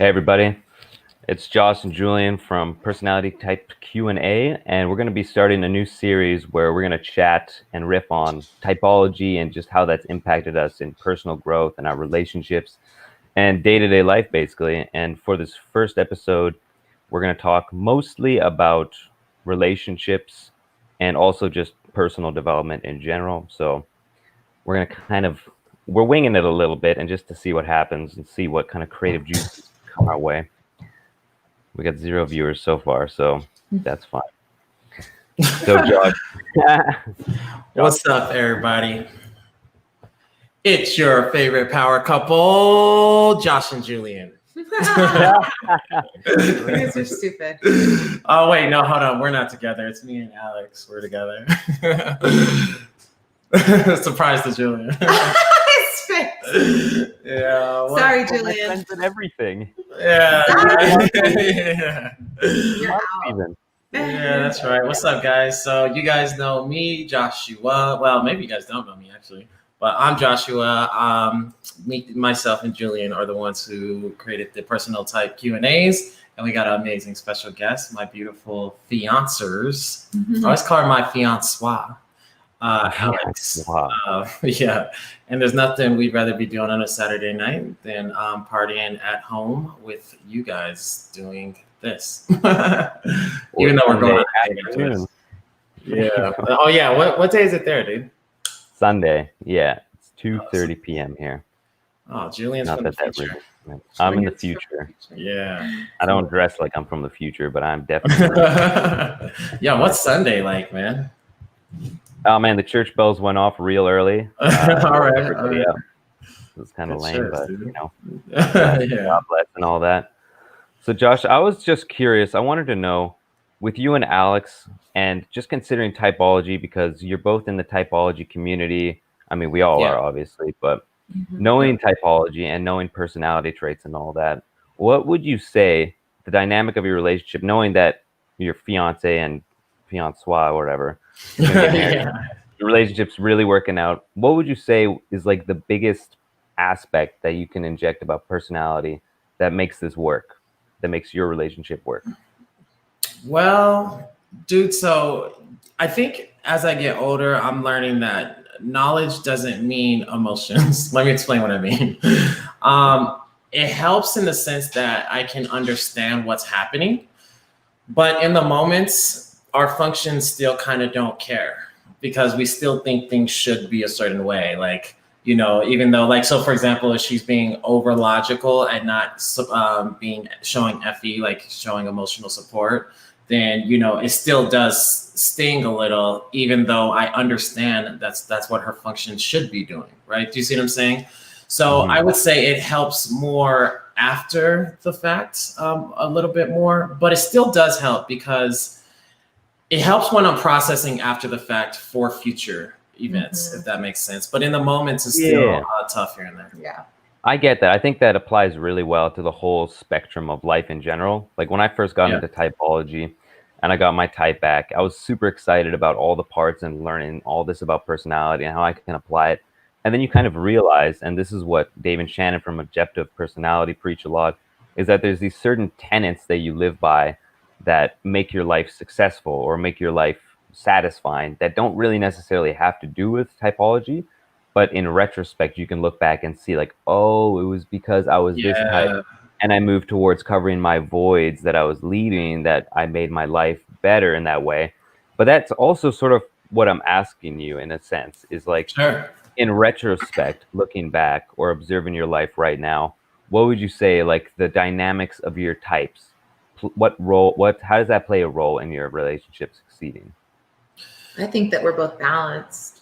Hey everybody, it's Josh and Julien from Personality Type QnA, and we're going to be starting a new series where we're going to chat and riff on typology and just how that's impacted us in personal growth and our relationships and day-to-day life, basically. And for this first episode, we're going to talk mostly about relationships and also just personal development in general. So we're going to we're winging it a little bit and just to see what happens and see what kind of creative juices come our way. We got 0 viewers so far, so that's fine. So, Josh. What's up, everybody? It's your favorite power couple, Josh and Julien. You guys are stupid. Oh, wait, no, hold on. We're not together. It's me and Alex. We're together. Surprise to Julien. His face. Yeah. Sorry, My Julien. friends and everything. Yeah. Sorry. You're out. Even. Yeah, that's right. What's up, guys? So you guys know me, Joshua. Well, maybe you guys don't know me, actually. But I'm Joshua. Myself and Julien are the ones who created the Personal Type QnAs. And we got an amazing special guest, my beautiful fiancers. I always call her my fiançois. Alex. Wow. Yeah. And there's nothing we'd rather be doing on a Saturday night than partying at home with you guys doing this. Even though we're going on afternoon. Yeah. Oh, yeah. What day is it there, dude? Sunday. Yeah. It's 2:30 p.m. here. Oh, Julian's Not from that the that future. really. I'm in the future. Yeah. I don't dress like I'm from the future, but I'm definitely. Yeah. What's Sunday like, man? Oh man, the church bells went off real early. All right. Everybody up. It was kind of Good lame, church, but dude. you know, Yeah. God bless and all that. So Josh, I was just curious. I wanted to know, with you and Alex, and just considering typology, because you're both in the typology community. I mean, we all Yeah. are, obviously, but knowing typology and knowing personality traits and all that, what would you say the dynamic of your relationship, knowing that your fiance and fiançois or whatever, is gonna get married, Yeah. the relationship's really working out, what would you say is like the biggest aspect that you can inject about personality that makes this work, that makes your relationship work? Well, dude, so I think as I get older, I'm learning that knowledge doesn't mean emotions. Let me explain what I mean. It helps in the sense that I can understand what's happening, but in the moments, our functions still kind of don't care because we still think things should be a certain way. Like, you know, even though, like, so for example, if she's being over logical and not showing FE, like showing emotional support, then, you know, it still does sting a little, even though I understand that's what her function should be doing, right? Do you see what I'm saying? So I would say it helps more after the fact, a little bit more, but it still does help because it helps when I'm processing after the fact for future events, if that makes sense. But in the moments, it's still tough here and there. Yeah. I get that. I think that applies really well to the whole spectrum of life in general. Like when I first got into typology and I got my type back, I was super excited about all the parts and learning all this about personality and how I can apply it. And then you kind of realize, and this is what Dave and Shannon from Objective Personality preach a lot, is that there's these certain tenets that you live by that make your life successful or make your life satisfying that don't really necessarily have to do with typology. But in retrospect, you can look back and see like, oh, it was because I was this type and I moved towards covering my voids that I was leaving that I made my life better in that way. But that's also sort of what I'm asking you in a sense is like, in retrospect, looking back or observing your life right now, what would you say like the dynamics of your types? How does that play a role in your relationship succeeding? I think that we're both balanced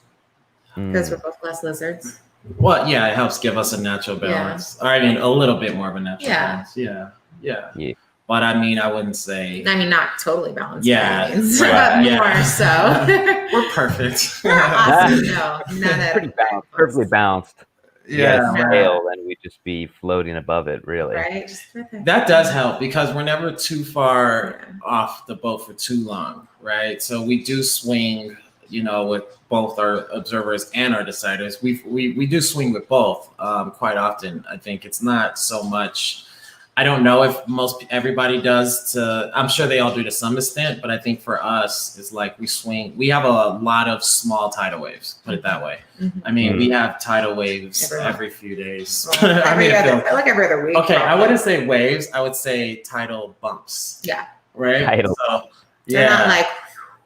because we're both glass lizards. Well, yeah, it helps give us a natural balance. Or I mean, a little bit more of a natural balance. Yeah. But I mean, I wouldn't say. I mean, not totally balanced. Yeah. But more so. We're perfect. We're awesome. No, none of pretty balanced, perfectly balanced. Yeah. Scale, then we'd just be floating above it, really. Right. That does help because we're never too far off the boat for too long, right? So we do swing, you know, with both our observers and our deciders. We do swing with both quite often. I think it's not so much. I don't know if everybody does I'm sure they all do to some extent, but I think for us it's like we have a lot of small tidal waves, put it that way. Mm-hmm. I mean, we have tidal waves every few days. Well, every other week. Okay, I wouldn't say waves, I would say tidal bumps. Yeah. Right? Tidal. So, they're not like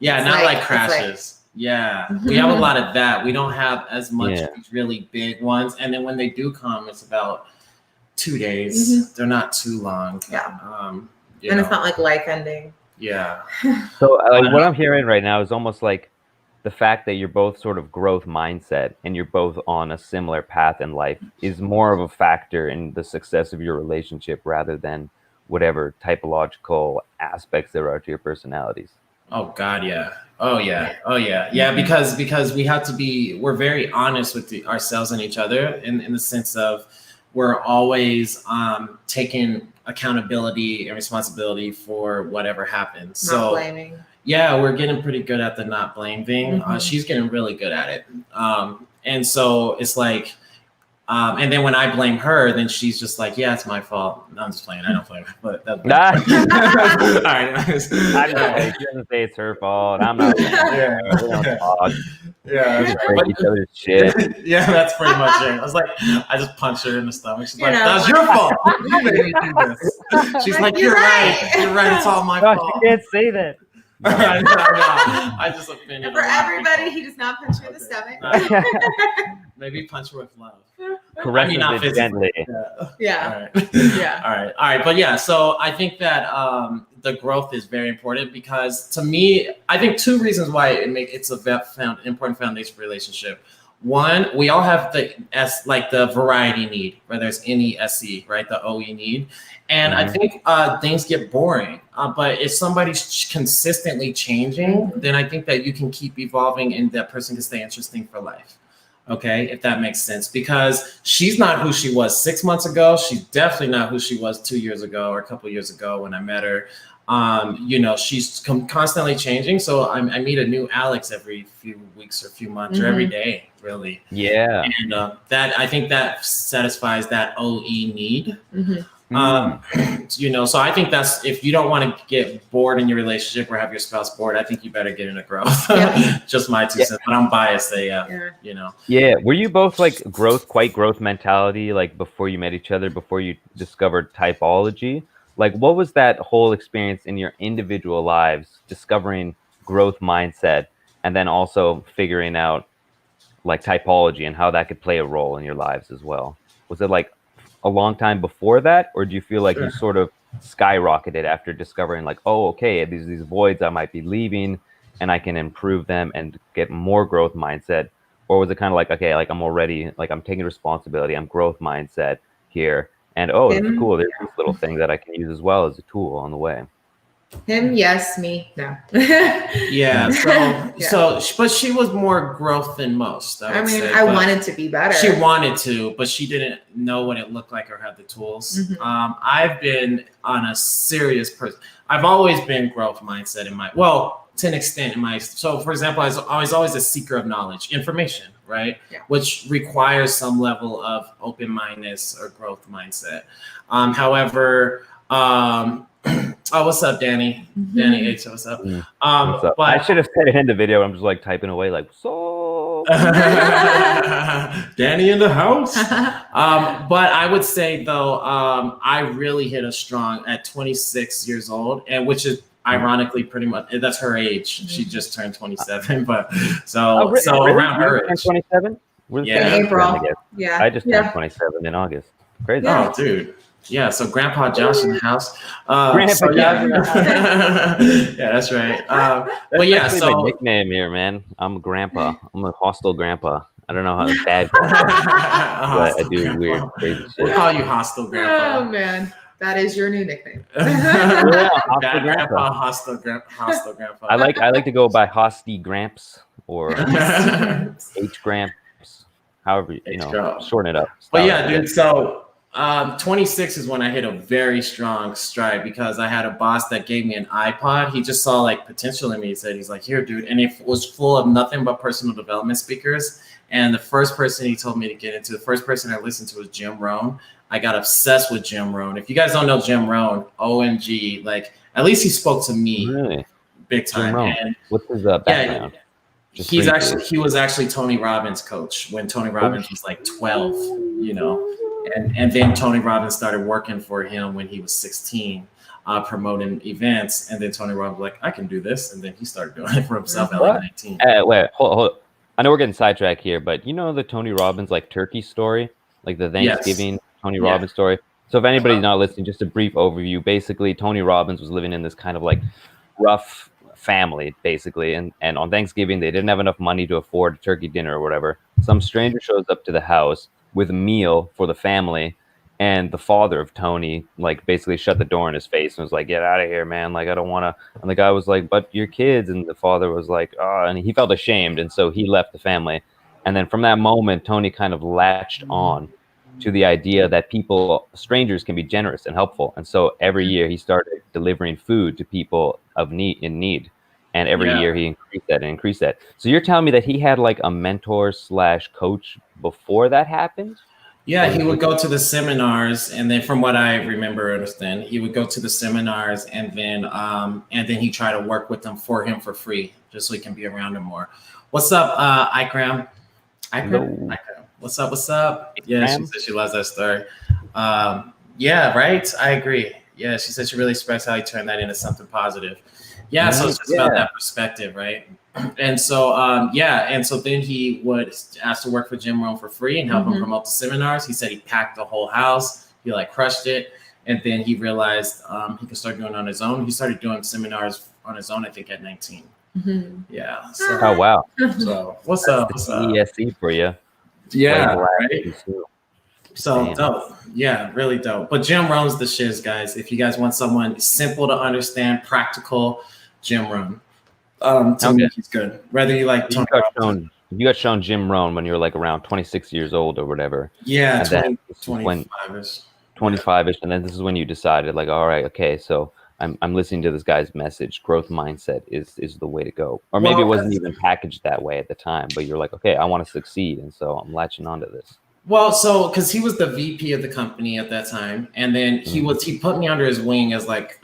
not like crashes. Yeah, we have a lot of that. We don't have as much really big ones. And then when they do come, it's about 2 days. They're not too long. Yeah. It's not like life ending. Yeah. So what I'm hearing right now is almost like the fact that you're both sort of growth mindset and you're both on a similar path in life is more of a factor in the success of your relationship rather than whatever typological aspects there are to your personalities. Oh God, yeah. Oh yeah. Oh yeah. Yeah, because we have to we're very honest with ourselves and each other in the sense of we're always taking accountability and responsibility for whatever happens. Not blaming. Yeah, we're getting pretty good at the not blame thing. She's getting really good at it. And so it's like, and then when I blame her, then she's just like, yeah, it's my fault. No, I'm just playing. I don't blame her. But all right. I know. She doesn't say it's her fault. I'm not. We don't talk. Yeah. We just break each other's shit. Yeah, that's pretty much it. I was like, I just punched her in the stomach. She's like, that's your fault. You made me do this. She's like, you're right. You're right. It's all my fault. You can't say that. No. I just offended. For everybody, he does not punch you in the stomach. Maybe punch her with love. Caress it gently. Yeah. All right. Yeah. All right. But yeah, so I think that the growth is very important because to me, I think 2 reasons why it's a important foundation for relationship. One, we all have the variety need, whether it's NESE, right? The OE need. And I think things get boring. But if somebody's consistently changing, then I think that you can keep evolving and that person can stay interesting for life. Okay, if that makes sense. Because she's not who she was 6 months ago. She's definitely not who she was 2 years ago or a couple of years ago when I met her. She's constantly changing. So I meet a new Alex every few weeks or few months or every day, really. Yeah. And that I think that satisfies that OE need. So I think that's if you don't want to get bored in your relationship or have your spouse bored, I think you better get into growth. Just my 2 cents, but I'm biased. Yeah. Were you both like growth mentality, like before you met each other, before you discovered typology? Like, what was that whole experience in your individual lives, discovering growth mindset, and then also figuring out like typology and how that could play a role in your lives as well? Was it like a long time before that, or do you feel like you sort of skyrocketed after discovering like, oh, okay, these voids I might be leaving and I can improve them and get more growth mindset? Or was it kind of like, okay, like I'm already, like I'm taking responsibility, I'm growth mindset here, and oh, it's cool, there's this little thing that I can use as well as a tool on the way? Him, yes. Me, no. Yeah. But she was more growth than most. I wanted to be better. She wanted to, but she didn't know what it looked like or have the tools. I've been on a serious person. I've always been growth mindset to an extent so for example, I was always a seeker of knowledge, information, right? Yeah. Which requires some level of open-mindedness or growth mindset. However, oh, what's up, Danny? Danny H, what's up? What's up? But I should have said it in the video. I'm just like typing away, like so. Danny in the house. But I would say though, I really hit a strong at 26 years old, and which is ironically pretty much that's her age. She just turned 27, but so around her age. 27. Yeah, April. Yeah, I just turned 27 in August. Crazy. Oh, dude. Yeah, so Grandpa Josh in the house. Josh in the house. Yeah, that's right. But yeah, so my nickname here, man. I'm a grandpa. I'm a hostile grandpa. I don't know how bad, but I do weird, crazy shit. We'll call you hostile grandpa. Oh man, that is your new nickname. Hostile grandpa. Hostile grandpa. I like to go by Hosty Gramps or H Gramps, however shorten it up. But yeah, dude. So. 26 is when I hit a very strong stride because I had a boss that gave me an iPod. He just saw like potential in me. He's like, here, dude. And it was full of nothing but personal development speakers. And the first person he told me to get into, the first person I listened to was Jim Rohn. I got obsessed with Jim Rohn. If you guys don't know Jim Rohn, OMG, like at least he spoke to me Really? big Jim time. Rohn. And What's his yeah, background? Just briefly. he was actually Tony Robbins' coach when Tony Robbins was like 12, you know, and then Tony Robbins started working for him when he was 16, promoting events, and then Tony Robbins was like, I can do this, and then he started doing it for himself at like 19. Wait, hold. I know we're getting sidetracked here, but you know the Tony Robbins like turkey story, like the Thanksgiving Tony Robbins story. So if anybody's not listening, just a brief overview. Basically, Tony Robbins was living in this kind of like rough family, basically, and on Thanksgiving they didn't have enough money to afford a turkey dinner or whatever. Some stranger shows up to the house with a meal for the family, and the father of Tony like basically shut the door in his face and was like, "Get out of here, man! Like I don't want to." And the guy was like, "But your kids," and the father was like, "Oh," and he felt ashamed, and so he left the family. And then from that moment, Tony kind of latched on to the idea that strangers can be generous and helpful. And so every year he started delivering food to people in need. And every year he increased that. So you're telling me that he had like a mentor / coach before that happened? Yeah, he would go to the seminars, and then from what I understand, he would go to the seminars, and then he try to work with them for him for free, just so he can be around them more. What's up, Ikram? Ikram? What's up? Yeah, she said she loves that story. Yeah, right? I agree. Yeah, she said she really respects how he turned that into something positive. Yeah, so it's just about that perspective, right? And so, and so then he would ask to work for Jim Rohn for free and help him promote the seminars. He said he packed the whole house. He like crushed it. And then he realized he could start doing it on his own. He started doing seminars on his own, I think, at 19. Yeah. So, oh, wow. So what's up? ESC for you. Yeah, right? So dope. Yeah, really dope. But Jim Rohn's the shiz, guys. If you guys want someone simple to understand, practical, Jim Rohn. To me, he's good. Whether you like Tony Robbins. You got shown Jim Rohn when you were like around 26 years old or whatever. Yeah, 25-ish. 25-ish, and then this is when you decided, like, all right, okay, so I'm listening to this guy's message. Growth mindset is the way to go. Or maybe it wasn't even packaged that way at the time, but you're like, okay, I want to succeed, and so I'm latching onto this. Well, so because he was the VP of the company at that time, and then he put me under his wing as like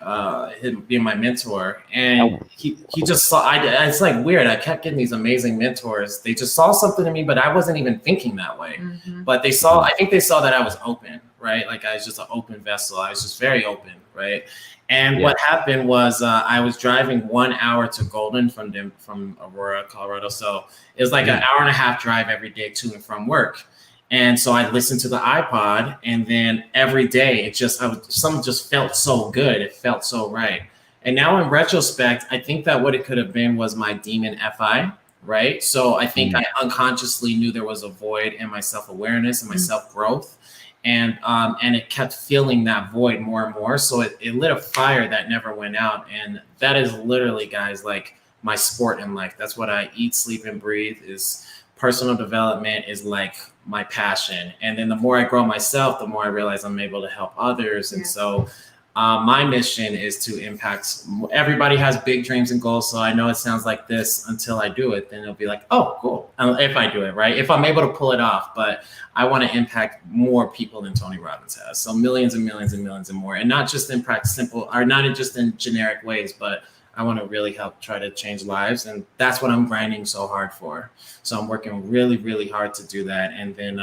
him being my mentor, and he just saw. It's like weird. I kept getting these amazing mentors. They just saw something in me, but I wasn't even thinking that way. But they saw. I think they saw that I was open, right? Like I was just an open vessel. I was just very open, right? And what happened was I was driving 1 hour to Golden from Aurora, Colorado. So it was like an hour and a half drive every day to and from work. And so I listened to the iPod, and then every day something just felt so good. It felt so right. And now in retrospect, I think that what it could have been was my demon FI, right? So I think I unconsciously knew there was a void in my self-awareness and my self-growth. And it kept filling that void more and more. So it lit a fire that never went out. And that is literally, guys, like my sport in life. That's what I eat, sleep, and breathe. Is personal development is like my passion. And then the more I grow myself, the more I realize I'm able to help others. And so my mission is to impact. Everybody has big dreams and goals. So I know it sounds like this until I do it. Then it'll be like, oh, cool. If I do it, right? If I'm able to pull it off. But I want to impact more people than Tony Robbins has. So millions and millions and millions and more. And not just in not just in generic ways, but I want to really help try to change lives. And that's what I'm grinding so hard for. So I'm working really, really hard to do that. And then,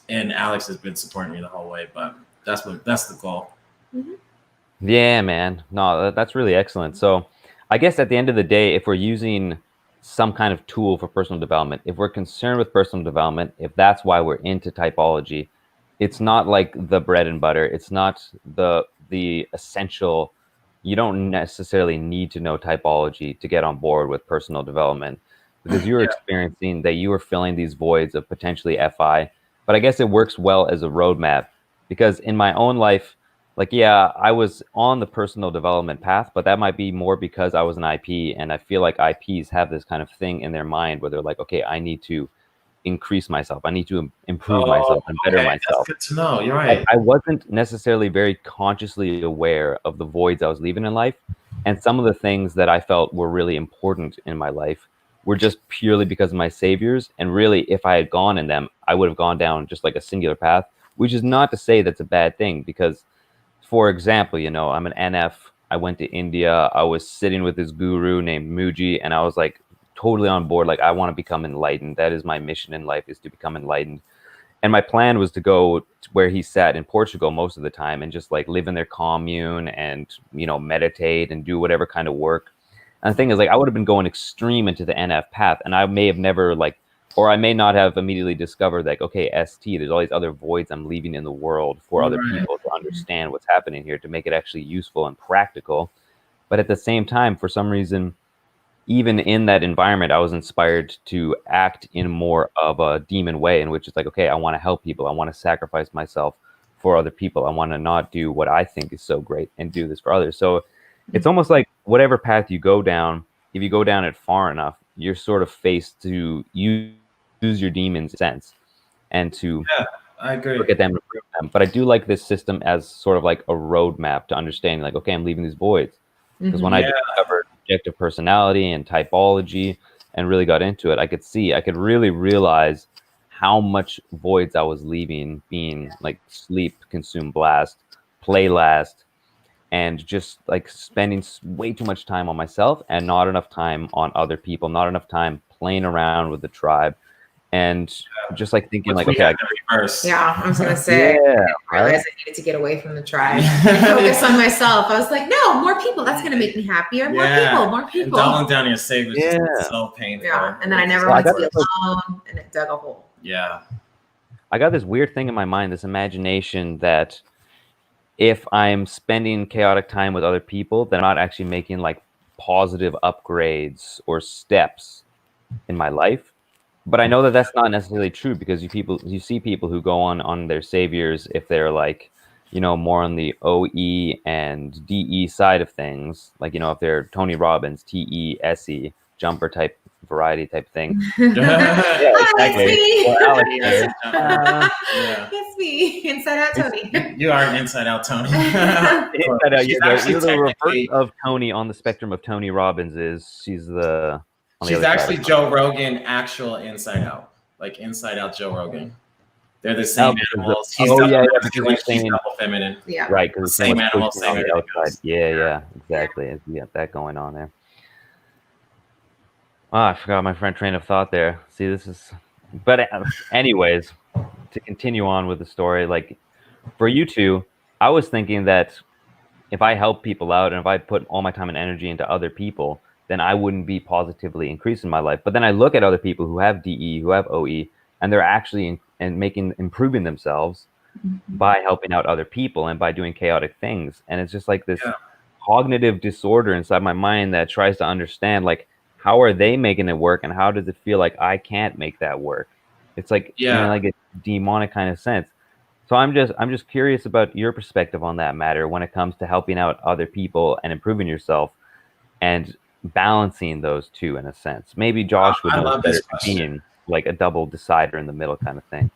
and Alex has been supporting me the whole way, but that's the goal. Yeah, man. No, that's really excellent. So I guess at the end of the day, if we're using some kind of tool for personal development, if we're concerned with personal development, if that's why we're into typology, it's not like the bread and butter. It's not the essential. You don't necessarily need to know typology to get on board with personal development, because you're experiencing that you are filling these voids of potentially FI. But I guess it works well as a roadmap, because in my own life, like, yeah, I was on the personal development path, but that might be more because I was an IP, and I feel like IPs have this kind of thing in their mind where they're like, okay, I need to increase myself. I need to improve myself and better myself. That's good to know. You're right. I wasn't necessarily very consciously aware of the voids I was leaving in life. And some of the things that I felt were really important in my life were just purely because of my saviors. And really, if I had gone in them, I would have gone down just like a singular path, which is not to say that's a bad thing, because, for example, you know, I'm an NF. I went to India. I was sitting with this guru named Muji, and I was like totally on board. Like, I want to become enlightened. That is my mission in life, is to become enlightened. And my plan was to go to where he sat in Portugal most of the time and just like live in their commune and, you know, meditate and do whatever kind of work. And the thing is, like, I would have been going extreme into the NF path, and I may have never like, or I may not have immediately discovered like, okay, ST, there's all these other voids I'm leaving in the world for other people to understand what's happening here, to make it actually useful and practical. But at the same time, for some reason, even in that environment, I was inspired to act in more of a demon way, in which it's like, okay, I want to help people. I want to sacrifice myself for other people. I want to not do what I think is so great and do this for others. So it's almost like whatever path you go down, if you go down it far enough, you're sort of faced to use your demons sense and to I agree. look at them and improve them. But I do like this system as sort of like a roadmap to understanding, like, okay, I'm leaving these voids. Because when I discovered objective personality and typology and really got into it, I could really realize how much voids I was leaving, being like sleep, consume, blast, play last, and just like spending way too much time on myself and not enough time on other people, not enough time playing around with the tribe. And just like thinking, like, okay, yeah, I was gonna say, I realized I needed to get away from the tribe and focus on myself. I was like, no, more people. That's gonna make me happier. More people. And dialing down your savers is so painful. Yeah, and then I never wanted to be alone, and it dug a hole. Yeah, I got this weird thing in my mind, this imagination that if I'm spending chaotic time with other people, then I'm not actually making like positive upgrades or steps in my life. But I know that that's not necessarily true, because you see people who go on their saviors if they're like, you know, more on the OE and DE side of things, like, you know, if they're Tony Robbins, TE, SE, jumper type, variety type thing. Yeah, exactly. It's me, inside out Tony. You are an inside out Tony. Inside out, you're the reverse of Tony on the spectrum of Tony Robbins. She's actually Joe Rogan, actual inside out, like inside out Joe Rogan. They're the same animals. He's double feminine. Yeah, right. Because same animal, same outside. Yeah, exactly. You got that going on there. I forgot my train of thought there. See, this is. But anyways, to continue on with the story, like for you two, I was thinking that if I help people out and if I put all my time and energy into other people, then I wouldn't be positively increasing my life. But then I look at other people who have DE, who have OE, and they're actually improving themselves by helping out other people and by doing chaotic things. And it's just like this cognitive disorder inside my mind that tries to understand, like, how are they making it work, and how does it feel like I can't make that work? It's like, you know, like a demonic kind of sense. So I'm just curious about your perspective on that matter when it comes to helping out other people and improving yourself and balancing those two in a sense. Maybe Josh would know better, being like a double decider in the middle kind of thing.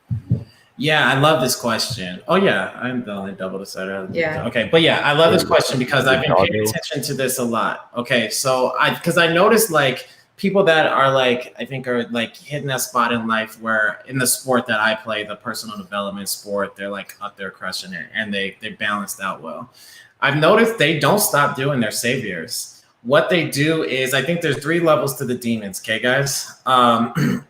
Yeah, I love this question. Oh yeah, I'm the only double decider. Yeah. Okay, but yeah, I love this question because I've been paying attention to this a lot. Okay, so because I noticed like people that are like, I think are like hitting that spot in life where in the sport that I play, the personal development sport, they're like up there crushing it and they balanced out well. I've noticed they don't stop doing their saviors. What they do is, I think there's 3 levels to the demons. Okay, guys. And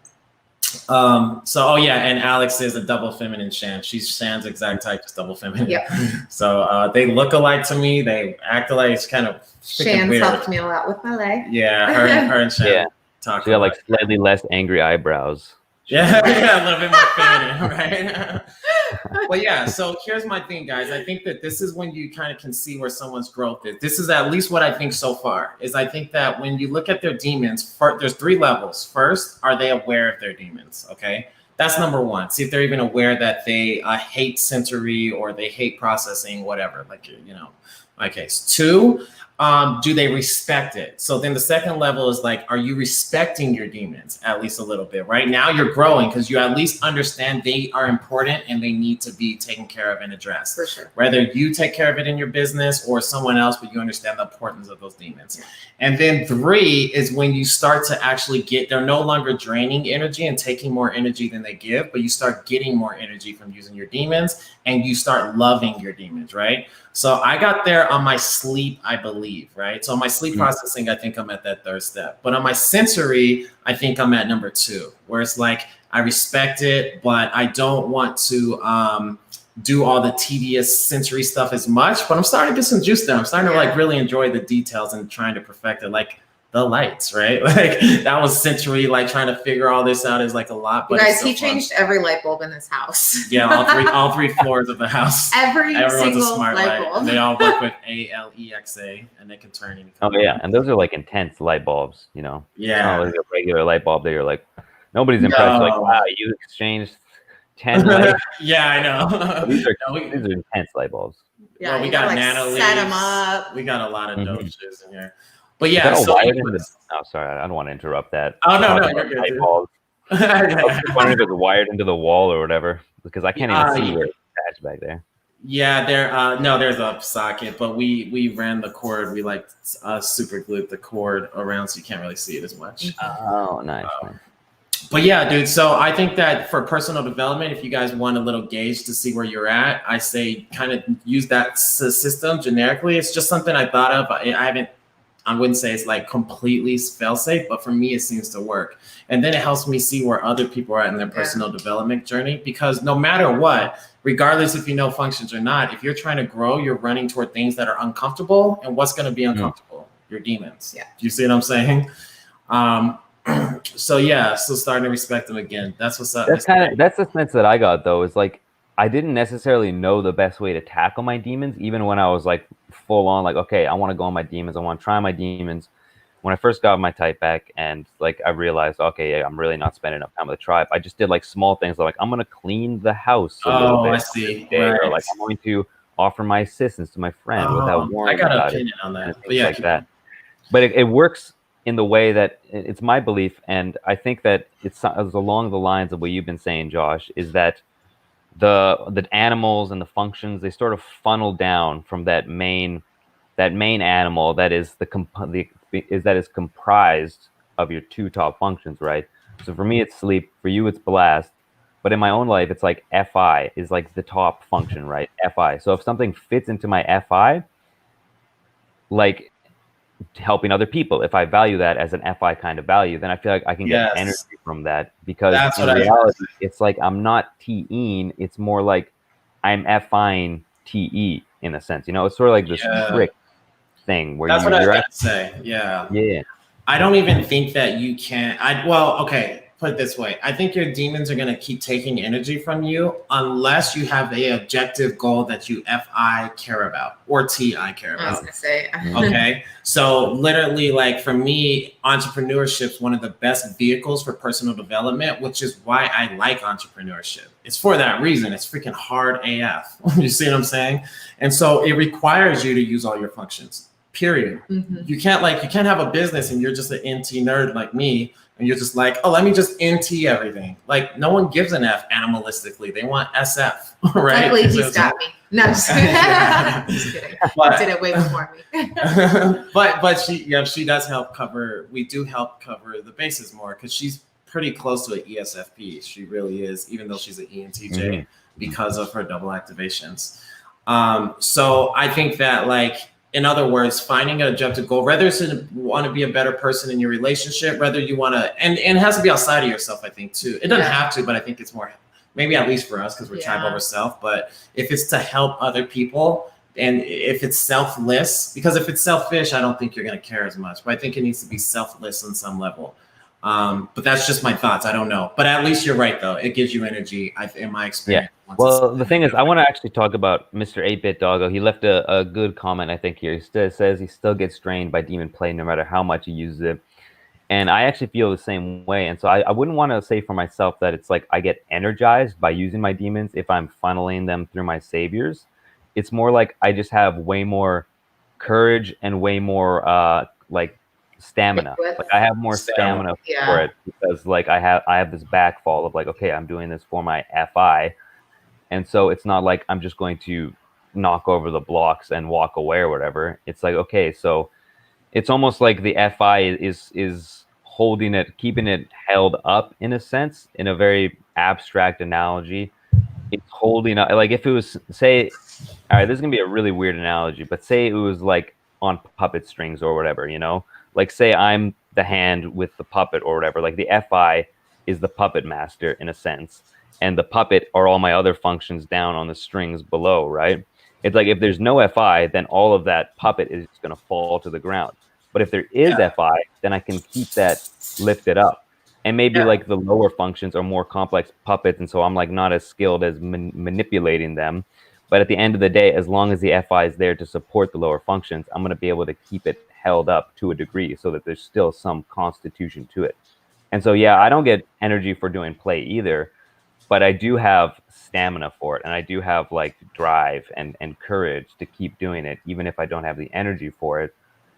Alex is a double feminine Shan. She's Shan's exact type, just double feminine. Yep. So they look alike to me. They act alike. It's kind of Shan's weird. helped me a lot with my leg. Yeah, her and Shan talk. She got like slightly less angry eyebrows. Yeah, a little bit more feminine, right? Well, yeah, so here's my thing, guys. I think that this is when you kind of can see where someone's growth is. This is at least what I think so far, is I think that when you look at their demons, there's 3 levels. First, are they aware of their demons? Okay, that's number 1. See if they're even aware that they hate sensory or they hate processing, whatever, like, you know, my case. 2, do they respect it? So then the second level is like, are you respecting your demons at least a little bit? Right now you're growing because you at least understand they are important and they need to be taken care of and addressed. For sure. Whether you take care of it in your business or someone else, but you understand the importance of those demons. Yeah. And then 3 is when you start to actually they're no longer draining energy and taking more energy than they give, but you start getting more energy from using your demons, and you start loving your demons, right? So I got there on my sleep, I believe, right? So on my sleep processing, I think I'm at that third step. But on my sensory, I think I'm at number 2, where it's like, I respect it, but I don't want to do all the tedious sensory stuff as much, but I'm starting to get some juice there. I'm starting to like really enjoy the details and trying to perfect it. Like the lights, right? Like that was sensory, like trying to figure all this out is like a lot. But you guys, he changed every light bulb in this house. Yeah, all three floors of the house. Everyone's single a smart light bulb. And they all work with ALEXA, and they can turn anything. Oh yeah, and those are like intense light bulbs, you know. Yeah, it's not like a regular light bulb that you're like, nobody's impressed. Like, wow, you exchanged 10 lights. Yeah, I know. These are intense light bulbs. Yeah, well, we got like nano set them up. We got a lot of dosages in here. But yeah, so oh, sorry, I don't want to interrupt that. Oh no, you're good. Light bulbs. I was wondering if it was wired into the wall or whatever, because I can't even see where it's attached back there. Yeah, there's a socket, but we ran the cord. We like super glued the cord around, so you can't really see it as much. Oh, nice. But yeah, dude. So I think that for personal development, if you guys want a little gauge to see where you're at, I say kind of use that system generically. It's just something I thought of. I wouldn't say it's like completely fail-safe, but for me, it seems to work. And then it helps me see where other people are at in their personal development journey, because no matter what, regardless if you know functions or not, if you're trying to grow, you're running toward things that are uncomfortable. And what's going to be uncomfortable? Your demons. Yeah. Do you see what I'm saying? So starting to respect them again. That's what's up. That's the sense that I got, though, is like, I didn't necessarily know the best way to tackle my demons, even when I was like full on, like, okay, I want to go on my demons. I want to try my demons. When I first got my type back and like, I realized, okay, yeah, I'm really not spending enough time with the tribe. I just did like small things like, I'm going to clean the house a little bit. I see. Right. Or like, I'm going to offer my assistance to my friend without worrying about it. I got an opinion on that. But yeah, like that. But it works in the way that it's my belief. And I think that it's along the lines of what you've been saying, Josh, is that the animals and the functions, they sort of funnel down from that main animal that is that is comprised of your 2 top functions, right? So for me, it's sleep. For you, it's blast. But in my own life, it's like FI is like the top function, right? FI. So if something fits into my FI, like helping other people, if I value that as an FI kind of value, then I feel like I can get energy from that, because in reality, it's like I'm not TEing, it's more like I'm FIing TE in a sense. You know, it's sort of like this trick thing where that's what I was gonna say. Yeah. I don't even think that you can. Okay. Put it this way. I think your demons are going to keep taking energy from you unless you have a objective goal that you FI care about or TI care about. I was going to say. Okay. So literally, like for me, entrepreneurship is one of the best vehicles for personal development, which is why I like entrepreneurship. It's for that reason. It's freaking hard AF. You see what I'm saying? And so it requires you to use all your functions, period. You can't have a business and you're just an NT nerd like me. And you're just like, oh, let me just NT everything. Like, no one gives an F animalistically. They want SF, right? Luckily, he's got me. No, just kidding. But, did it way before me. but she does help cover. We do help cover the bases more because she's pretty close to an ESFP. She really is, even though she's an ENTJ because of her double activations. So I think that, like, in other words, finding an objective goal, whether it's to want to be a better person in your relationship, whether you want to, and it has to be outside of yourself, I think, too. It doesn't have to, but I think it's more, maybe at least for us, because we're tribe over self. But if it's to help other people, and if it's selfless, because if it's selfish, I don't think you're going to care as much. But I think it needs to be selfless on some level. But that's just my thoughts. I don't know. But at least you're right, though. It gives you energy, in my experience. Yeah. Well, the thing is, I want to actually talk about Mr. 8-Bit Doggo. He left a good comment, I think, here. He says he still gets drained by demon play no matter how much he uses it. And I actually feel the same way. And so I wouldn't want to say for myself that it's like I get energized by using my demons if I'm funneling them through my saviors. It's more like I just have way more courage and way more stamina. Like I have more stamina for it because like I have this backfall of like, okay, I'm doing this for my FI. And so it's not like I'm just going to knock over the blocks and walk away or whatever. It's like, okay, so it's almost like the FI is holding it, keeping it held up in a sense, in a very abstract analogy, it's holding up. Like if it was, say, all right, this is gonna be a really weird analogy, but say it was like on puppet strings or whatever, you know? Like say I'm the hand with the puppet or whatever. Like the FI is the puppet master in a sense, and the puppet are all my other functions down on the strings below, right? It's like if there's no FI, then all of that puppet is just gonna fall to the ground. But if there is FI, then I can keep that lifted up. And maybe like the lower functions are more complex puppets, and so I'm like not as skilled as manipulating them. But at the end of the day, as long as the FI is there to support the lower functions, I'm going to be able to keep it held up to a degree so that there's still some constitution to it. And so, yeah, I don't get energy for doing play either, but I do have stamina for it. And I do have like drive and courage to keep doing it, even if I don't have the energy for it.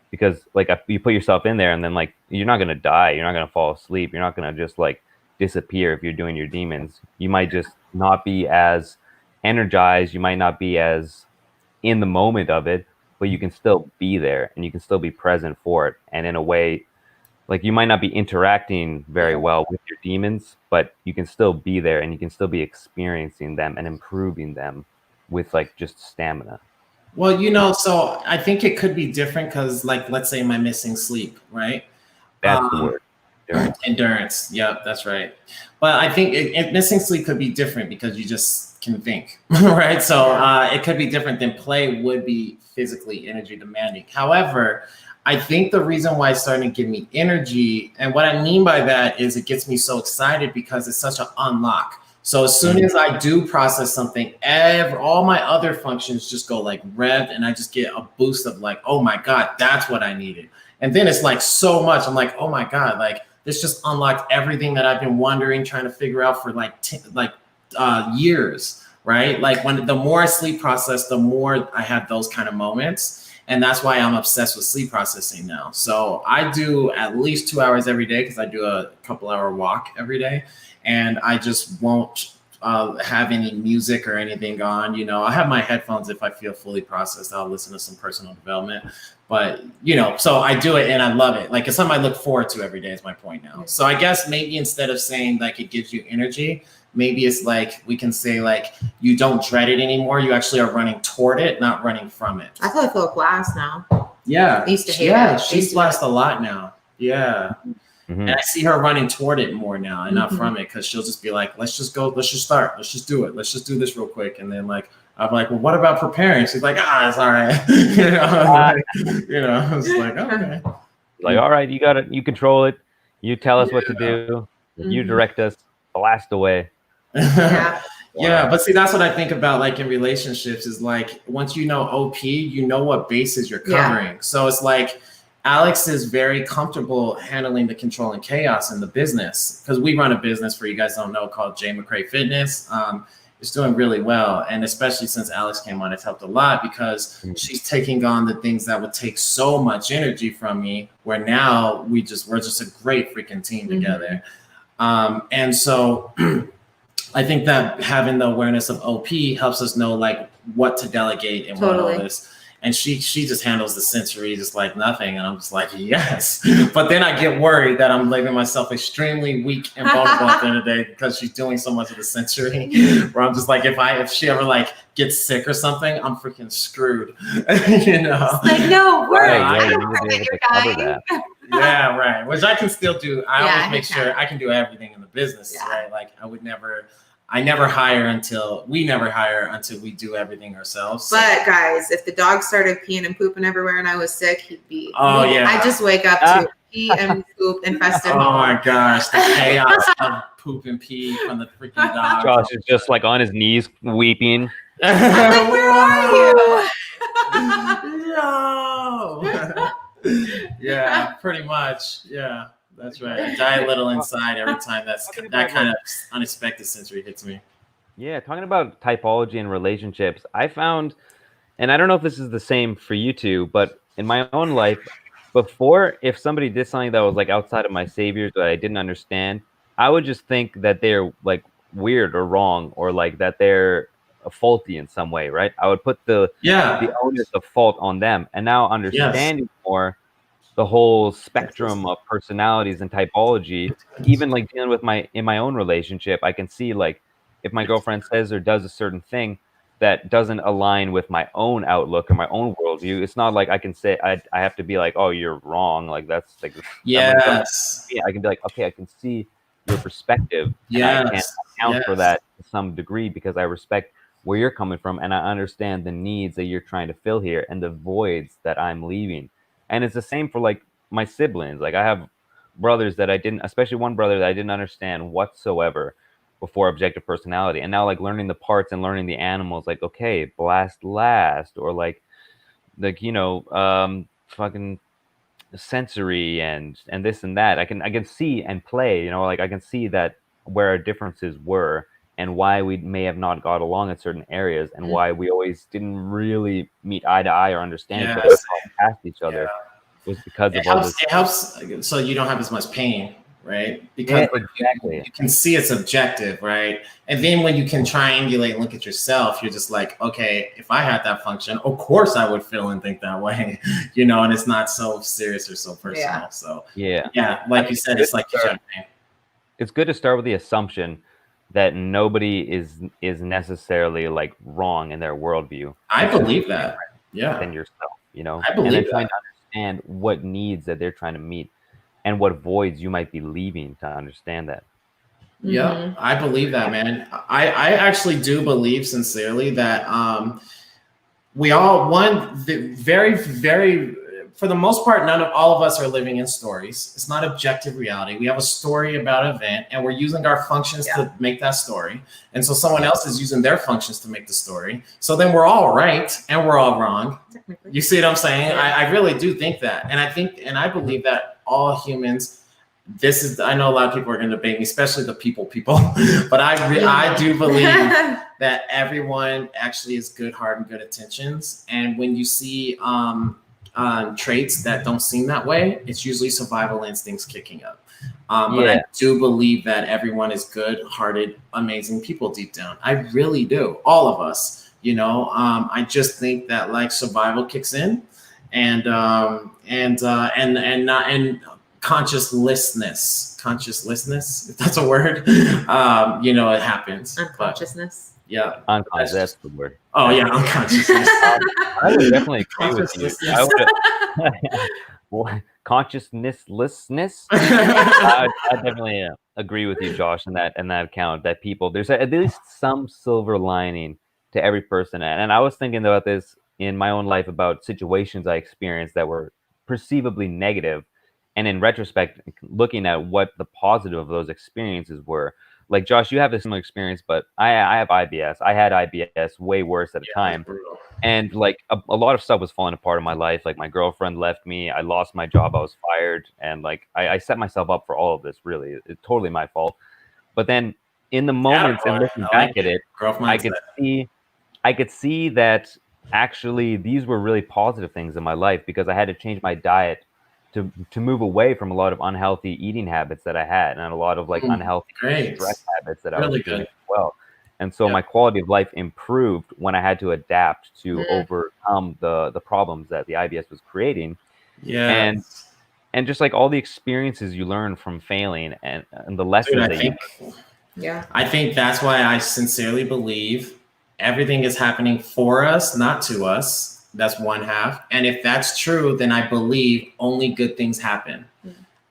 Because like you put yourself in there and then like you're not going to die. You're not going to fall asleep. You're not going to just like disappear if you're doing your demons. You might just not be as energized, you might not be as in the moment of it, but you can still be there and you can still be present for it. And in a way, like you might not be interacting very well with your demons, but you can still be there and you can still be experiencing them and improving them with like just stamina. Well, you know, so I think it could be different because, like, let's say my missing sleep, right? That's the word. Endurance. Yep, that's right. But I think missing sleep could be different because you just can think, right? So it could be different than play would be physically energy demanding. However, I think the reason why it's starting to give me energy, and what I mean by that is it gets me so excited because it's such an unlock. So as soon as I do process something, all my other functions just go like rev, and I just get a boost of like, oh my God, that's what I needed. And then it's like so much. I'm like, oh my God, like this just unlocked everything that I've been wondering, trying to figure out for like years, right? Like the more I sleep process, the more I have those kind of moments. And that's why I'm obsessed with sleep processing now. So I do at least 2 hours every day because I do a couple-hour walk every day. And I just won't have any music or anything on. You know, I have my headphones if I feel fully processed. I'll listen to some personal development. But, you know, so I do it and I love it. Like it's something I look forward to every day is my point now. So I guess maybe instead of saying like it gives you energy, maybe it's like we can say like you don't dread it anymore. You actually are running toward it, not running from it. I feel like Philip Glass now. Yeah. I used to hate it. She's blessed a lot now. Yeah. Mm-hmm. And I see her running toward it more now and not from it because she'll just be like, let's just go, let's just start, let's just do it, let's just do this real quick. And then like, I'm like, well, what about preparing? She's like, it's all right. It's like, okay. Like, all right, you got it, you control it, you tell us what to do, you direct us, blast away. Yeah, but see, that's what I think about like in relationships is like once you know OP, you know what bases you're covering. So it's like Alex is very comfortable handling the control and chaos in the business because we run a business, for you guys don't know, called J. McCrae Fitness. It's doing really well. And especially since Alex came on, it's helped a lot because she's taking on the things that would take so much energy from me, where now we're just a great freaking team together. And so I think that having the awareness of OP helps us know like what to delegate and what all this. And she just handles the sensory just like nothing. And I'm just like, yes. But then I get worried that I'm leaving myself extremely weak and vulnerable at the end of the day because she's doing so much of the sensory where I'm just like, if she ever like gets sick or something, I'm freaking screwed. You know? It's like, no, right. Yeah, you need to be able to cover that. Yeah, right. Which I can still do. I always make sure I can do everything in the business, right? Like I never hire until we do everything ourselves. So. But guys, if the dog started peeing and pooping everywhere and I was sick, he'd be. Oh yeah. I just wake up to pee and poop infested. Oh my gosh, the chaos of poop and pee from the freaking dog. Josh is just like on his knees weeping. I'm like, where are you? No. Yeah, pretty much. Yeah. That's right. I die a little inside every time that kind of unexpected sensory hits me. Yeah, talking about typology and relationships, I found, and I don't know if this is the same for you two, but in my own life, before, if somebody did something that was like outside of my saviors that I didn't understand, I would just think that they're like weird or wrong or like that they're faulty in some way, right? I would put the onus of fault on them. And now understanding more, the whole spectrum of personalities and typology. Even like dealing with in my own relationship, I can see like if my girlfriend says or does a certain thing that doesn't align with my own outlook or my own worldview, it's not like I can say I have to be like, oh, you're wrong. Like that's like Yes. I can be like, okay, I can see your perspective, and I can Yes. account for Yes. that to some degree because I respect where you're coming from, and I understand the needs that you're trying to fill here and the voids that I'm leaving. And it's the same for like my siblings. Like I have brothers that I didn't, especially one brother that I didn't understand whatsoever before objective personality. And now like learning the parts and learning the animals, like, okay, blast last, or like fucking sensory and this and that. I can see and play, you know, like I can see that where our differences were and why we may have not got along in certain areas and why we always didn't really meet eye to eye or understand each other, past each other, was because of all this. It helps so you don't have as much pain, right? Because exactly. You can see it's objective, right? And then when you can triangulate and look at yourself, you're just like, okay, if I had that function, of course I would feel and think that way, you know, and it's not so serious or so personal. Yeah. So yeah, like you said, it's like it's good to start with the assumption that nobody is necessarily like wrong in their worldview. I believe that. Yeah. Than yourself, you know, I believe and then trying to understand what needs that they're trying to meet and what voids you might be leaving to understand that. Yeah, I believe that, man. I actually do believe sincerely that we all very for the most part, all of us are living in stories. It's not objective reality. We have a story about an event and we're using our functions to make that story. And so someone else is using their functions to make the story. So then we're all right and we're all wrong. You see what I'm saying? I really do think that. And I believe that all humans, I know a lot of people are going to debate me, especially the people, but I do believe that everyone actually is good heart and good intentions. And when you see traits that don't seem that way, it's usually survival instincts kicking up. But I do believe that everyone is good-hearted, amazing people deep down. I really do. All of us, you know. I just think that like survival kicks in, and consciouslessness, if that's a word, you know, it happens. Unconsciousness. Yeah, unconscious. That's the word. Oh yeah, unconsciousness. I would definitely agree with you. Consciousness. I definitely agree with you, Josh, in that account. That people, there's at least some silver lining to every person, and I was thinking about this in my own life about situations I experienced that were perceivably negative, and in retrospect, looking at what the positive of those experiences were. Like Josh, you have a similar experience, but I have IBS. I had IBS way worse at the time. And like a lot of stuff was falling apart in my life. Like my girlfriend left me. I lost my job. I was fired. And like I set myself up for all of this, really. It's totally my fault. But then in the moments and looking back at it, I could see that actually these were really positive things in my life because I had to change my diet to move away from a lot of unhealthy eating habits that I had and a lot of like unhealthy stress habits that I was doing as well. And so my quality of life improved when I had to adapt to overcome the problems that the IBS was creating. And just like all the experiences you learn from failing and the lessons I think that's why I sincerely believe everything is happening for us, not to us. That's one half. And if that's true, then I believe only good things happen.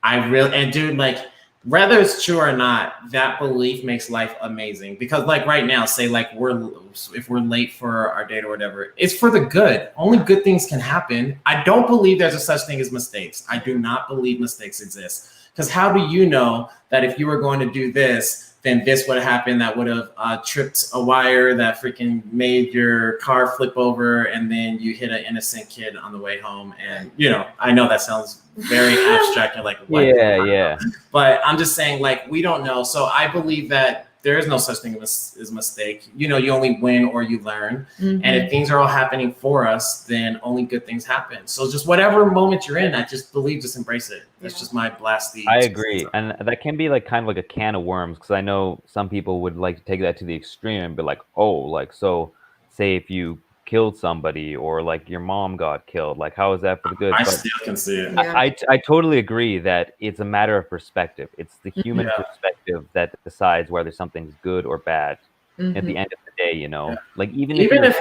Dude, like, whether it's true or not, that belief makes life amazing. Because like right now, say like if we're late for our date or whatever, it's for the good. Only good things can happen. I don't believe there's a such thing as mistakes. I do not believe mistakes exist. Because how do you know that if you were going to do this, then this would have happened that would have tripped a wire that freaking made your car flip over and then you hit an innocent kid on the way home. And, you know, I know that sounds very abstract. You're like, what? Yeah. But I'm just saying, like, we don't know. So I believe that there is no such thing as a mistake. You know, you only win or you learn. And if things are all happening for us, then only good things happen. So just whatever moment you're in, I just believe, just embrace it. That's just my blasty. I agree. And that can be like kind of like a can of worms because I know some people would like to take that to the extreme and be like, oh, like, so say if you killed somebody, or like your mom got killed. Like, how is that for the good? I But still can see it. Yeah. I totally agree that it's a matter of perspective. It's the human perspective that decides whether something's good or bad. At the end of the day, you know, like even if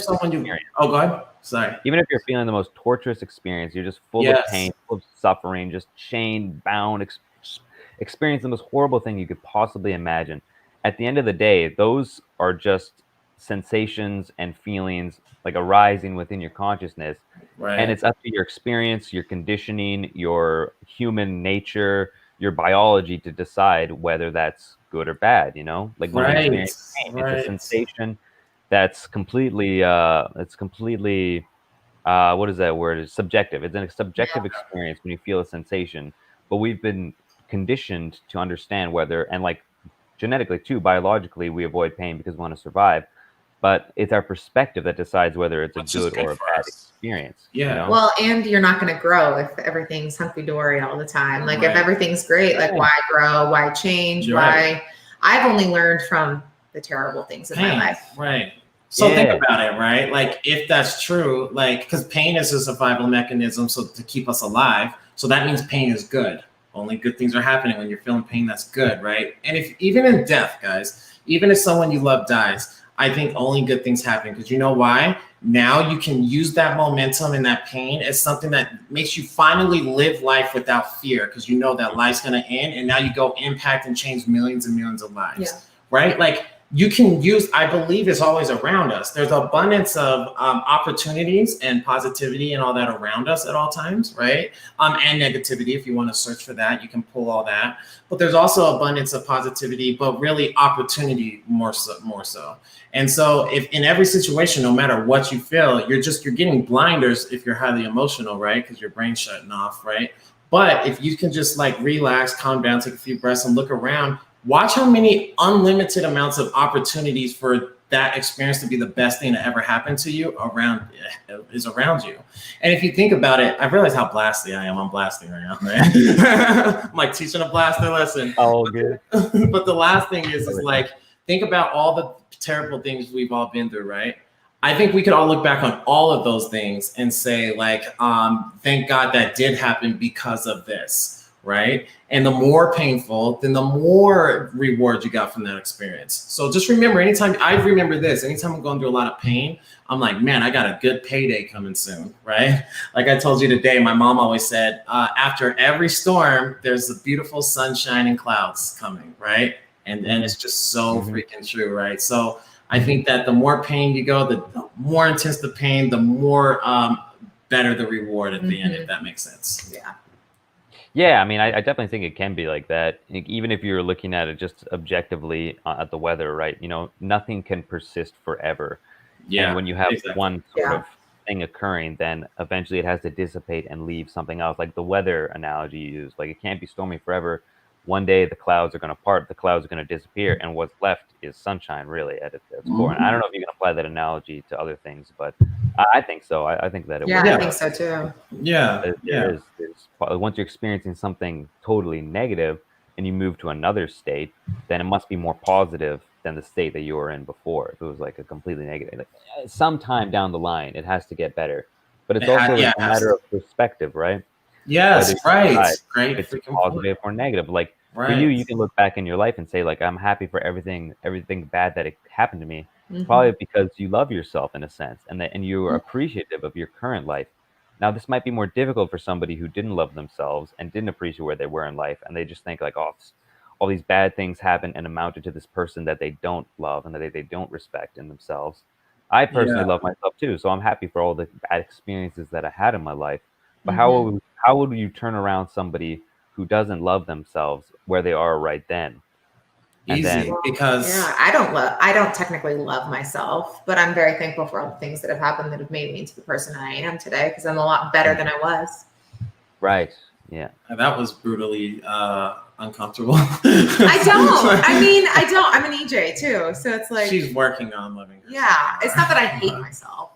someone oh, go ahead. Sorry. Even if you're feeling the most torturous experience, you're just full of pain, full of suffering, just chained, bound, experience the most horrible thing you could possibly imagine. At the end of the day, those are just sensations and feelings like arising within your consciousness. Right. And it's up to your experience, your conditioning, your human nature, your biology to decide whether that's good or bad, you know? Like when we experience pain, it's a sensation that's completely what is that word? It's subjective. It's a subjective experience when you feel a sensation, but we've been conditioned to understand whether, and like genetically too, biologically, we avoid pain because we want to survive. But it's our perspective that decides whether it's a good or a bad experience. Yeah. You know? Well, and you're not going to grow if everything's hunky-dory all the time. Like if everything's great, like why grow? Why change? I've only learned from the terrible things in my life. Right. So think about it, right? Like if that's true, like, because pain is a survival mechanism, so to keep us alive. So that means pain is good. Only good things are happening when you're feeling pain. That's good, right? And if even in death, guys, even if someone you love dies, I think only good things happen, because you know why? Now you can use that momentum and that pain as something that makes you finally live life without fear, because you know that life's going to end, and now you go impact and change millions and millions of lives, right? Like you can use, I believe it's always around us. There's abundance of opportunities and positivity and all that around us at all times, right? And negativity, if you want to search for that, you can pull all that. But there's also abundance of positivity, but really opportunity more so. And so if in every situation, no matter what you feel, you're getting blinders if you're highly emotional, right? Because your brain's shutting off, right? But if you can just like relax, calm down, take a few breaths and look around, watch how many unlimited amounts of opportunities for that experience to be the best thing to ever happen to you is around you. And if you think about it, I realize how blasty I am. I'm blasting right now, right? I'm like teaching a blaster lesson. Oh, good. But the last thing is like, think about all the terrible things we've all been through, right? I think we could all look back on all of those things and say like, thank God that did happen because of this, right? And the more painful, then the more reward you got from that experience. So just remember, anytime I'm going through a lot of pain, I'm like, man, I got a good payday coming soon, right? Like I told you today, my mom always said, after every storm, there's a beautiful sunshine and clouds coming, right? And it's just so freaking true, right? So I think that the more pain you go, the more intense the pain, the more better the reward at the end, if that makes sense. Yeah. Yeah, I mean, I definitely think it can be like that. Even if you're looking at it just objectively at the weather, right? You know, nothing can persist forever. Yeah. And when you have one sort of thing occurring, then eventually it has to dissipate and leave something else. Like the weather analogy you used, like it can't be stormy forever. One day the clouds are going to part, the clouds are going to disappear, and what's left is sunshine, really, at its core. And I don't know if you can apply that analogy to other things, but I think so. I think that it works. I think so too. There's once you're experiencing something totally negative and you move to another state, then it must be more positive than the state that you were in before. If it was like a completely negative, like, sometime down the line, it has to get better. But it's also a matter of perspective, right? Yes, right. Great. It's positive or negative. Like for you can look back in your life and say, like, I'm happy for everything bad that happened to me. Probably because you love yourself in a sense, and you are appreciative of your current life. Now, this might be more difficult for somebody who didn't love themselves and didn't appreciate where they were in life, and they just think like, oh, all these bad things happen and amounted to this person that they don't love and that they don't respect in themselves. I personally love myself too, so I'm happy for all the bad experiences that I had in my life. But how would you turn around somebody who doesn't love themselves where they are right then? Easy, because I don't technically love myself, but I'm very thankful for all the things that have happened that have made me into the person I am today, because I'm a lot better than I was. Right. Yeah. That was brutally uncomfortable. I don't. I'm an EJ too, so it's like she's working on living. Yeah, it's not that I hate myself.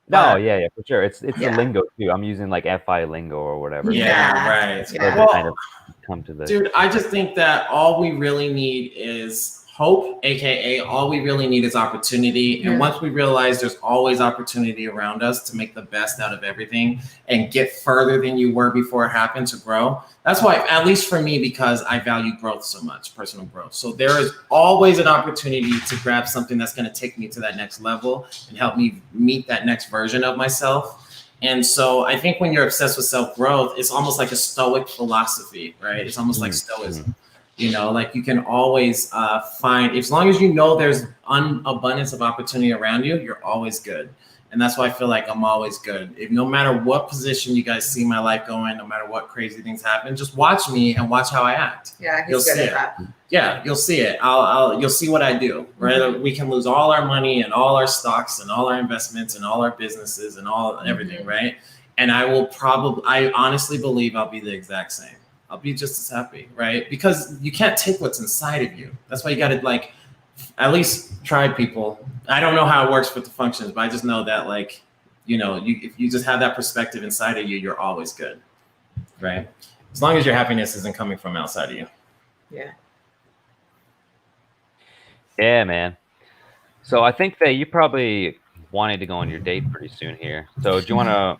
No, yeah, for sure. It's the lingo too. I'm using like FI lingo or whatever. Yeah, right. Well, kind of come to the dude, I just think that all we really need is hope, aka all we really need is opportunity. And once we realize there's always opportunity around us to make the best out of everything and get further than you were before it happened, to grow. That's why, at least for me, because I value growth so much, personal growth. So there is always an opportunity to grab something that's going to take me to that next level and help me meet that next version of myself. And so I think when you're obsessed with self-growth, it's almost like a stoic philosophy, right? It's almost like stoicism. You know, like you can always find, as long as you know there's an abundance of opportunity around you, you're always good. And that's why I feel like I'm always good. If no matter what position you guys see my life going, no matter what crazy things happen, just watch me and watch how I act. Yeah, you'll see it. Yeah, you'll see it. You'll see what I do, right? We can lose all our money and all our stocks and all our investments and all our businesses and everything, right? And I honestly believe I'll be the exact same. I'll be just as happy, right? Because you can't take what's inside of you. That's why you got to like, at least try, people. I don't know how it works with the functions, but I just know that, like, you know, if you just have that perspective inside of you, you're always good, right? As long as your happiness isn't coming from outside of you. Yeah. Yeah, man. So I think that you probably wanted to go on your date pretty soon here. So do you want to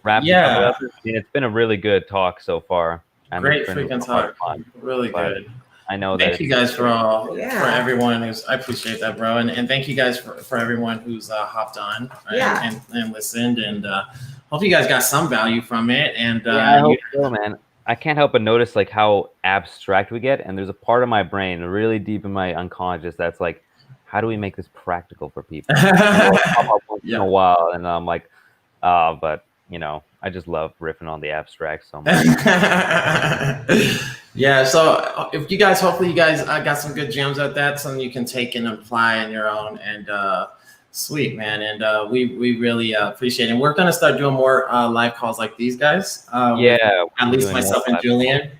wrap this up? I mean, it's been a really good talk so far. And great freaking talk. Really good. I know thank you guys for everyone who's, I appreciate that, bro. And thank you guys for everyone who's hopped on and listened. And hope you guys got some value from it. And I hope so, man. I can't help but notice like how abstract we get. And there's a part of my brain really deep in my unconscious that's like, how do we make this practical for people? Once in a while, and I'm like, but you know, I just love riffing on the abstract so much. Yeah, so if you guys, hopefully you guys got some good gems at that, something you can take and apply on your own. And sweet, man. And we really appreciate it. And we're gonna start doing more live calls like these guys. At least myself and Julien.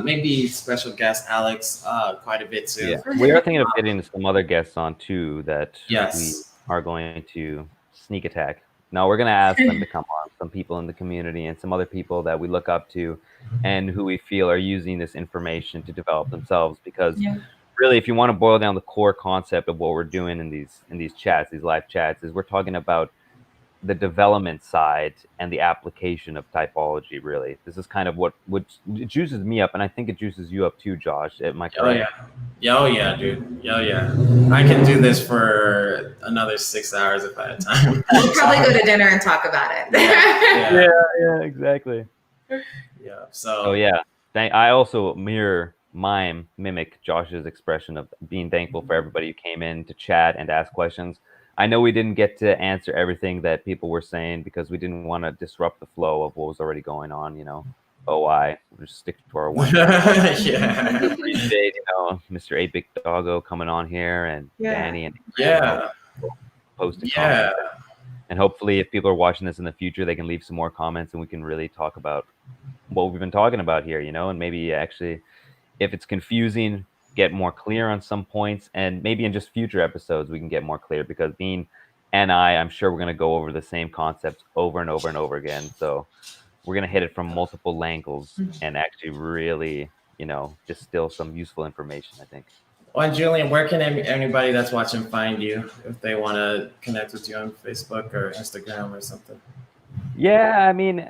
Maybe special guest Alex quite a bit too. Yeah. We are thinking of getting some other guests on too that we are going to sneak attack. No, we're going to ask them to come on, some people in the community and some other people that we look up to and who we feel are using this information to develop themselves. Because really, if you want to boil down the core concept of what we're doing in these chats, these live chats, is we're talking about the development side and the application of typology. Really, this is kind of what juices me up, and I think it juices you up too, Josh. Am I correct? Oh yeah, dude. Oh yeah. I can do this for another 6 hours if I had time. We'll probably go to dinner and talk about it. Yeah, exactly. Yeah. So. Oh yeah. I also mimic Josh's expression of being thankful for everybody who came in to chat and ask questions. I know we didn't get to answer everything that people were saying because we didn't want to disrupt the flow of what was already going on, you know. We'll just stick to our one. Appreciate, you know, Mr. 8-Bit Doggo coming on here and Danny and posting comments. And hopefully if people are watching this in the future, they can leave some more comments and we can really talk about what we've been talking about here, you know, and maybe actually if it's confusing, get more clear on some points, and maybe in just future episodes we can get more clear, because Bean and I'm sure we're going to go over the same concepts over and over and over again. So we're going to hit it from multiple angles and actually really, you know, distill some useful information, I think. Well, Julien, where can anybody that's watching find you if they want to connect with you on Facebook or Instagram or something? Yeah, I mean,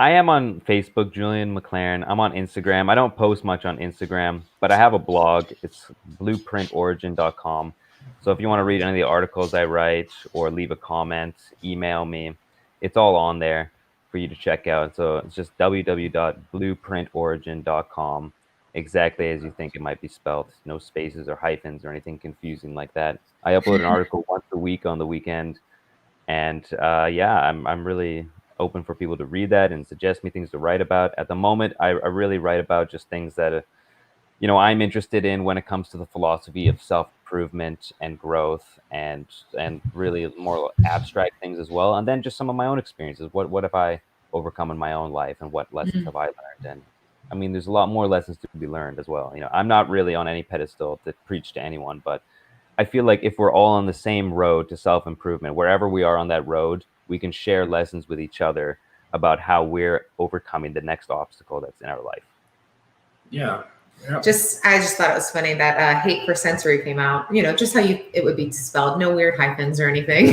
I am on Facebook, Julien McLaren. I'm on Instagram. I don't post much on Instagram, but I have a blog. It's blueprintorigin.com. So if you want to read any of the articles I write or leave a comment, email me. It's all on there for you to check out. So it's just www.blueprintorigin.com, exactly as you think it might be spelled. No spaces or hyphens or anything confusing like that. I upload an article once a week on the weekend. And I'm really open for people to read that and suggest me things to write about. At the moment, I really write about just things that, you know, I'm interested in when it comes to the philosophy of self-improvement and growth, and really more abstract things as well. And then just some of my own experiences. What have I overcome in my own life, and what lessons have I learned? And I mean, there's a lot more lessons to be learned as well. You know, I'm not really on any pedestal to preach to anyone, but I feel like if we're all on the same road to self-improvement, wherever we are on that road, we can share lessons with each other about how we're overcoming the next obstacle that's in our life. Yeah, I just thought it was funny that Hate for Sensory came out. You know, just how it would be spelled, no weird hyphens or anything.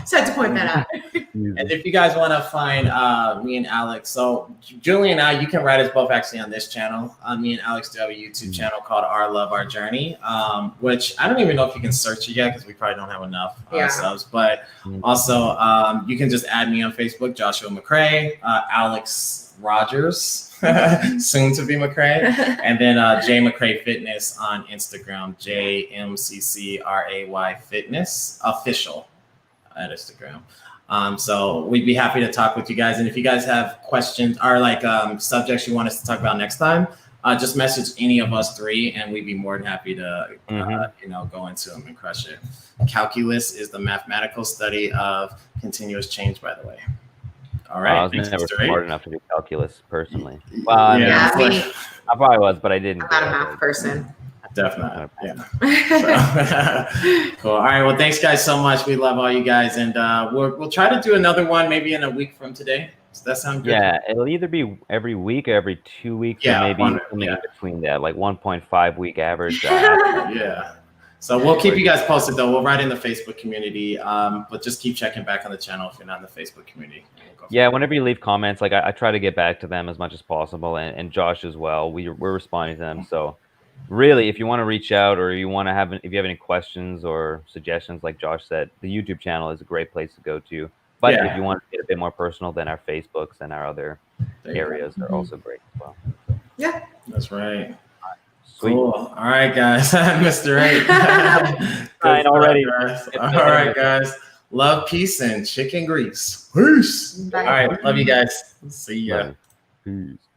So I had to point that out. And if you guys want to find me and Alex, so Julien and I, you can write us both actually on this channel. Me and Alex do have a YouTube channel called Our Love, Our Journey, which I don't even know if you can search it yet because we probably don't have enough subs. But also, you can just add me on Facebook, Joshua McCray, Alex Rogers, soon to be McCray, and then J McCray Fitness on Instagram, JMCCRAY Fitness official at Instagram. So we'd be happy to talk with you guys. And if you guys have questions or like subjects you want us to talk about next time, just message any of us three and we'd be more than happy to, you know, go into them and crush it. Calculus is the mathematical study of continuous change, by the way. All right. I was never smart enough to do calculus personally. Well, I probably was, but I didn't. I'm not a math person. Definitely. Yeah. So, cool. All right. Well, thanks guys so much. We love all you guys. And we'll try to do another one maybe in a week from today. Does that sound good? Yeah. It'll either be every week or every 2 weeks. Yeah. Or maybe something in between that, like 1.5 week average. Yeah. So we'll keep you guys posted though. We'll write in the Facebook community. But just keep checking back on the channel if you're not in the Facebook community. Yeah, whenever you leave comments, like I try to get back to them as much as possible, and Josh as well. We're responding to them. So really, if you want to reach out or you want to if you have any questions or suggestions, like Josh said, the YouTube channel is a great place to go to. But if you want to get a bit more personal, then our Facebooks and our other areas are also great as well. Yeah, that's right. Sweet. Cool. All right, guys. Mr. 8. Already. All right, guys. Love, peace, and chicken grease. Peace. Bye. All right. Love you guys. See ya. Peace.